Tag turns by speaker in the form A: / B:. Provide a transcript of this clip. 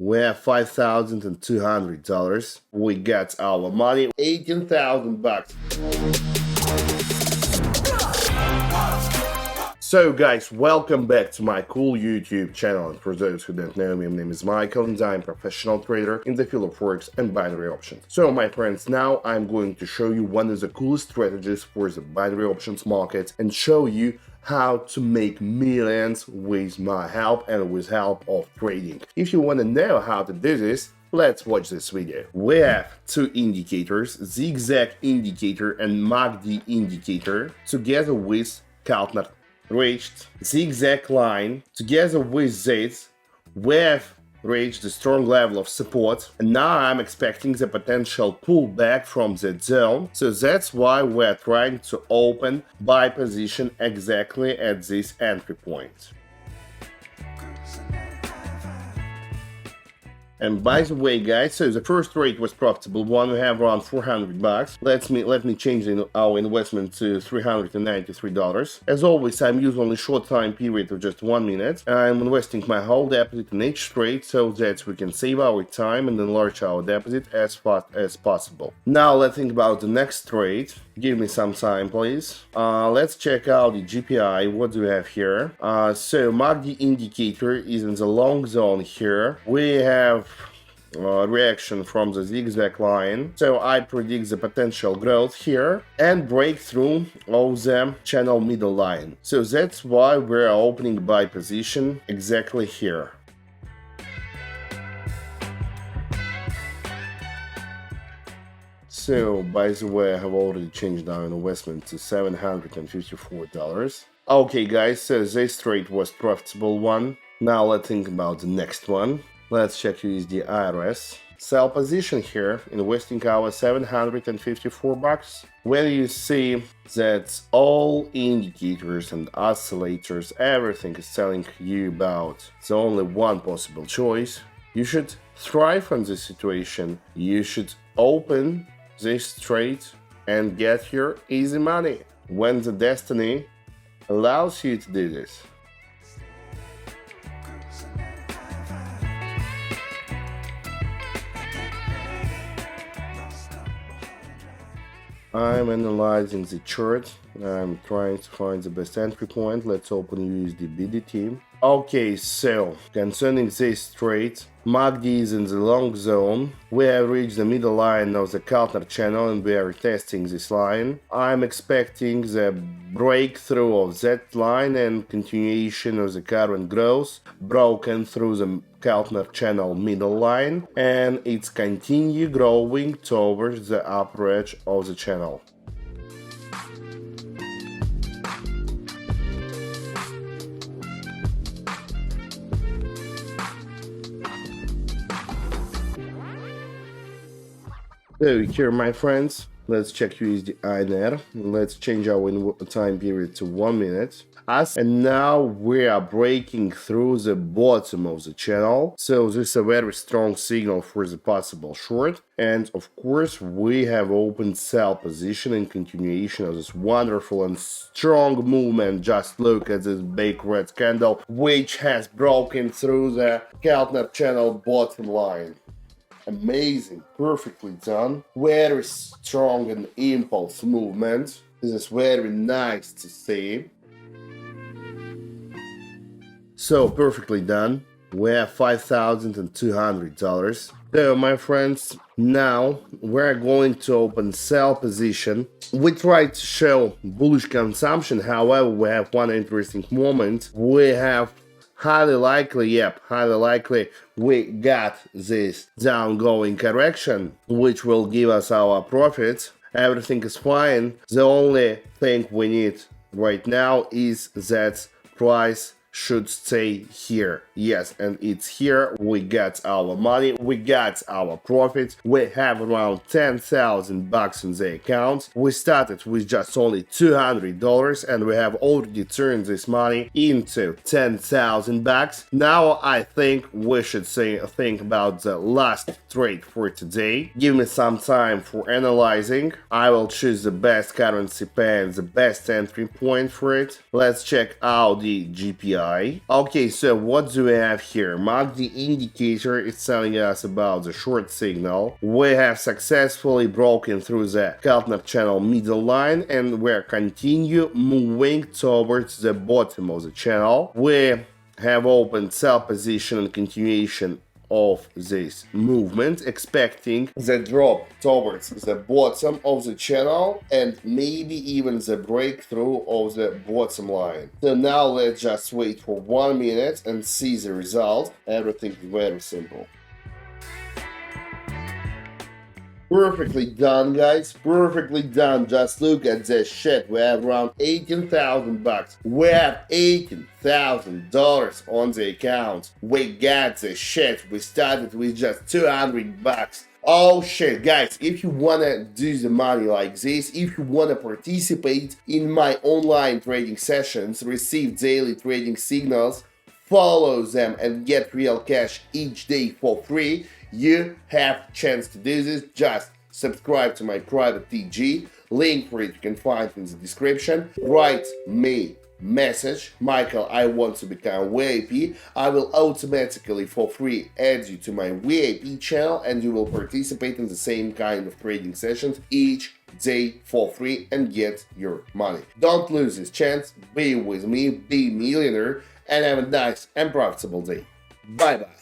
A: we have $5,200. We got our money, 18,000 bucks. So guys, welcome back to my cool YouTube channel. And for those who don't know me, my name is Michael and I'm a professional trader in the field of Forex and binary options. So my friends, now I'm going to show you one of the coolest strategies for the binary options market and show you how to make millions with my help and with help of trading. If you want to know how to do this, let's watch this video. We have two indicators, zigzag indicator and MACD indicator, together with Keltner reached zigzag line. Together with this, we have reached a strong level of support, and now I'm expecting the potential pullback from that zone, so that's why we're trying to open buy position exactly at this entry point. And by the way, guys, so the first trade was profitable one. We have around 400 bucks. Let me change our investment to $393. As always, I'm using only short time period of just 1 minute. I'm investing my whole deposit in each trade so that we can save our time and enlarge our deposit as fast as possible. Now let's think about the next trade. Give me some time, please. Let's check out the GPI. What do we have here? So MACD indicator is in the long zone here. We have reaction from the zigzag line, so I predict the potential growth here and breakthrough of the channel middle line. So that's why we're opening buy position exactly here. So, by the way, I have already changed our investment to $754. Okay, guys, so this trade was profitable one. Now let's think about the next one. Let's check USD IRS. Sell position here, investing our 754 bucks. When you see that all indicators and oscillators, everything is telling you about the only one possible choice, you should thrive on this situation. You should open this trade and get your easy money when the destiny allows you to do this. I'm analyzing the chart. I'm trying to find the best entry point. Let's open USD BDT. Okay, so concerning this trade, MACD is in the long zone. We have reached the middle line of the Keltner channel and we are testing this line. I'm expecting the breakthrough of that line and continuation of the current growth broken through the Keltner channel middle line, and it's continue growing towards the upper edge of the channel. So here, my friends, let's check USD INR. Let's change our time period to 1 minute. And now we are breaking through the bottom of the channel. So this is a very strong signal for the possible short. And of course, we have opened sell position in continuation of this wonderful and strong movement. Just look at this big red candle, which has broken through the Keltner channel bottom line. Amazing, perfectly done, very strong and impulse movement. This is very nice to see. So perfectly done. We have $5,200. So my friends, now we're going to open sell position. We tried to show bullish consumption, however we have one interesting moment. We have highly likely we got this downgoing correction, which will give us our profits. Everything is fine. The only thing we need right now is that price should stay here. Yes, and it's here. We got our money, we got our profits. We have around 10,000 bucks in the account. We started with just only $200 and we have already turned this money into 10,000 bucks. Now I think we should think about the last trade for today. Give me some time for analyzing. I will choose the best currency pair and the best entry point for it. Let's check out the GPI. RSI. Okay, so what do we have here? Monthly indicator is telling us about the short signal. We have successfully broken through the Keltner channel middle line, and we're continue moving towards the bottom of the channel. We have opened sell position and continuation of this movement, expecting the drop towards the bottom of the channel and maybe even the breakthrough of the bottom line. So now let's just wait for 1 minute and see the result. Everything is very simple. Perfectly done, guys. Perfectly done. Just look at this shit. We have around 18,000 bucks. We have $18,000 on the account. We got this shit. We started with just 200 bucks. Oh shit, guys, if you wanna do the money like this, if you wanna participate in my online trading sessions, receive daily trading signals, follow them and get real cash each day for free, you have a chance to do this. Just subscribe to my private TG. Link for it you can find in the description. Write me message, Michael, I want to become VIP. I will automatically for free add you to my VIP channel, and you will participate in the same kind of trading sessions each day for free and get your money. Don't lose this chance. Be with me, be a millionaire, and have a nice and profitable day. Bye bye.